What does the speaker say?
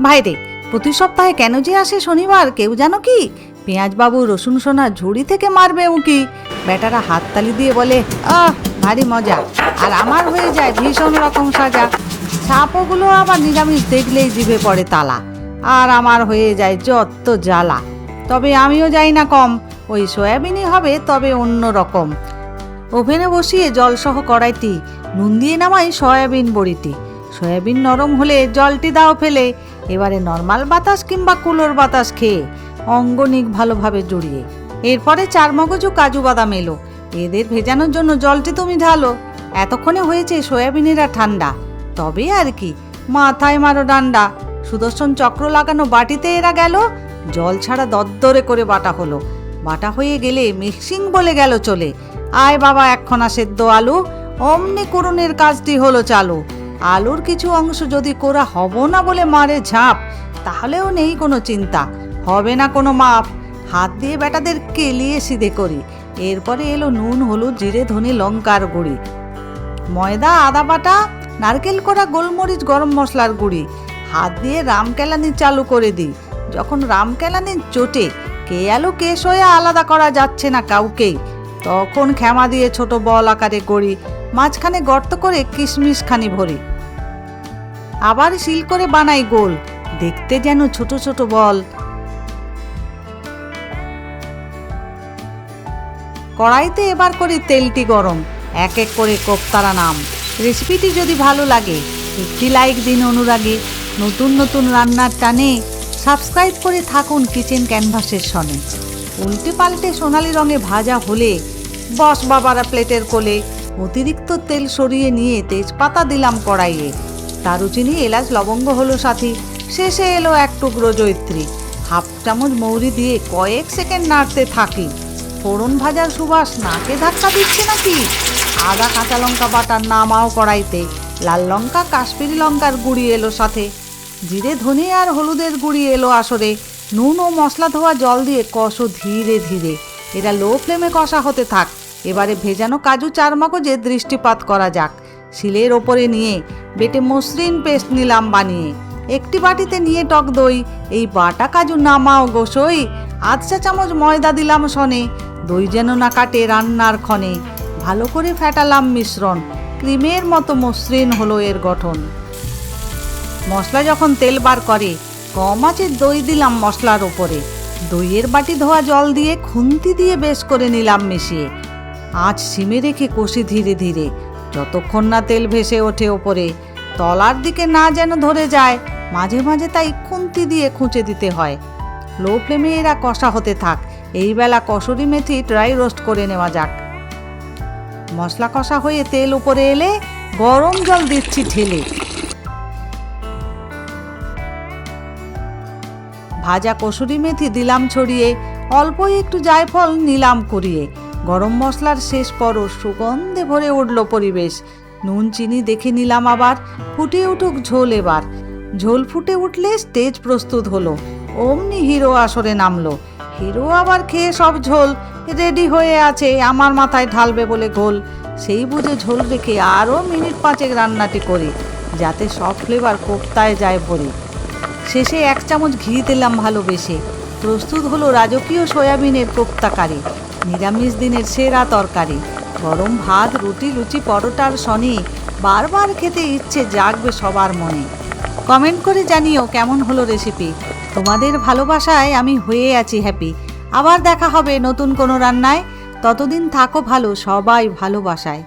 ভাইরে, প্রতি সপ্তাহে কেন যে আসে শনিবার কেউ জানো কি? পেঁয়াজবাবু রসুন সোনা ঝুড়ি থেকে মারবে উঁকি। বেটারা হাততালি দিয়ে বলে, আহ ভারী মজা। আর আমার হয়ে যায় ভীষণ রকম সাজা। ছাপগুলো আবার নিরামিষ দেখলেই জিভে পড়ে তালা। আর আমার হয়ে যায় যত জ্বালা। তবে আমিও যাই না কম, ওই সয়াবিনই হবে তবে অন্য রকম। ওভেনে বসিয়ে জলসহ কড়াইটি, নুন দিয়ে নামাই সয়াবিন বড়িটি। সয়াবিন নরম হলে জলটি দাও ফেলে, এবারে নর্মাল বাতাস কিংবা কুলোর বাতাস খেয়ে অঙ্গনিক ভালোভাবে জড়িয়ে। এরপরে চারমগজু কাজু বাদাম এলো, এদের ভেজানোর জন্য জলটি তুমি ঢালো। এতক্ষণে হয়েছে সয়াবিনেরা ঠান্ডা, তবে আর কি, মাথায় মারো ডান্ডা। সুদর্শন চক্র লাগানো বাটিতে এরা গেল, জল ছাড়া দরদরে করে বাটা হলো। বাটা হয়ে গেলে মিক্সিং বলে গেল চলে, আয় বাবা একখানা সেদ্ধ আলু, অমনি করুণের কাজটি হলো চালু। আলুর কিছু অংশ যদি কোরা হব না বলে মারে ঝাঁপ, তাহলেও নেই কোনো চিন্তা, হবে না কোনো মাপ। হাত দিয়ে বেটাদের কেলিয়ে সিধে করি। এরপরে এলো নুন, হলুদ, জিরে, ধনে, লঙ্কার গুঁড়ি, ময়দা, আদা বাটা, নারকেল করা, গোলমরিচ, গরম মশলার গুঁড়ি। হাত দিয়ে রামকেলানি চালু করে দিই। যখন রামকেলানির চোটে কে আলু কে সয়া আলাদা করা যাচ্ছে না কাউকেই, তখন ক্ষমা দিয়ে ছোট বল আকারে করি, মাঝখানে গর্ত করে কিশমিশ খানি ভরি। আবার শিল করে বানাই গোল, দেখতে যেন ছোট ছোট বল। কড়াইতে এবার করি তেলটি গরম, এক এক করে কোপ্তারা নাম। রেসিপিটি যদি ভালো লাগে একটি লাইক দিন অনুরাগে। নতুন নতুন রান্নার টানে সাবস্ক্রাইব করে থাকুন কিচেন ক্যানভাসের সনে। উল্টে পাল্টে সোনালি রঙে ভাজা হলে বস বাবারা প্লেটের কোলে। অতিরিক্ত তেল সরিয়ে নিয়ে তেজপাতা দিলাম কড়াইয়ে, দারুচিনি, এলাচ, লবঙ্গ হলো সাথী। শেষে এলো এক টুকরো জয়িত্রী। হাফ চামচ মৌরি দিয়ে কয়েক সেকেন্ড নাড়তে থাকি। ফোড়ন ভাজার সুবাস নাকে ধাক্কা দিচ্ছে নাকি? আদা কাঁচা লঙ্কা বাটার নামাও কড়াইতে। লাল লঙ্কা, কাশ্মীরি লঙ্কার গুঁড়ি এলো সাথে। জিরে, ধনে আর হলুদের গুঁড়ি এলো আসরে। নুন ও মশলা ধোয়া জল দিয়ে কষো ধীরে ধীরে। এরা লো ফ্লেমে কষা হতে থাক। এবারে ভেজানো কাজু চারমগজে দৃষ্টিপাত করা যাক। শিলের ওপরে নিয়ে বেটে মসৃণ পেস্ট নিলাম বানিয়ে। একটি বাটিতে নিয়ে টক দই, এই বাটা কাজু নামাও গোসই। আধ চা চামচ ময়দা দিলাম সনে, দই যেন না কাটে রান্নার ক্ষণে। ভালো করে ফেটালাম মিশ্রণ, ক্রিমের মতো মসৃণ হলো এর গঠন। মশলা যখন তেল বার করে, কম আঁচে দই দিলাম মশলার ওপরে। দইয়ের বাটি ধোয়া জল দিয়ে খুন্তি দিয়ে বেশ করে নিলাম মিশিয়ে। আঁচ সিমে রেখে কষি ধীরে ধীরে, যতক্ষণ না তেল ভেসে ওঠে ওপরে। তলার দিকে না যেন ধরে যায়, মাঝে মাঝে তাই খুন্তি দিয়ে খুঁচে দিতে হয়। লো ফ্লেমে এরা কষা হতে থাক। এই বেলা কসুরি মেথি ড্রাই রোস্ট করে নেওয়া যাক। মশলা কষা হয়ে তেল উপরে এলে গরম জল দিচ্ছি ঢেলে। ভাজা কসুরি মেথি দিলাম ছড়িয়ে, অল্প একটু জায়ফল নিলাম কুড়িয়ে। গরম মশলার শেষ পরশ, সুগন্ধে ভরে উঠল পরিবেশ। নুন চিনি দেখে নিলাম আবার, ফুটে উঠুক ঝোল এবার। ঝোল ফুটে উঠলে স্টেজ প্রস্তুত হলো, অমনি হিরো আসরে নামলো। হিরো আবার খেয়ে সব ঝোল রেডি হয়ে আছে, আমার মাথায় ঢালবে বলে ঘোল। সেই বুঝে ঝোল রেখে আরও মিনিট 5 রান্নাটি করি, যাতে সব ফ্লেভার কোপ্তায় যায় ভরে। শেষে 1 চামচ ঘি দিলাম ভালোবেসে। প্রস্তুত হলো রাজকীয় সয়াবিনের কোপ্তা কারি, নিরামিষ দিনের সেরা তরকারি। গরম ভাত, রুটি, লুচি, পরোটার সনে বারবার খেতে ইচ্ছে জাগবে সবার মনে। কমেন্ট করে জানিও কেমন হলো রেসিপি। তোমাদের ভালোবাসায় আমি হয়ে আছি হ্যাপি। আবার দেখা হবে নতুন কোনো রান্নায়। ততদিন থাকো ভালো, সবাই ভালোবাসায়।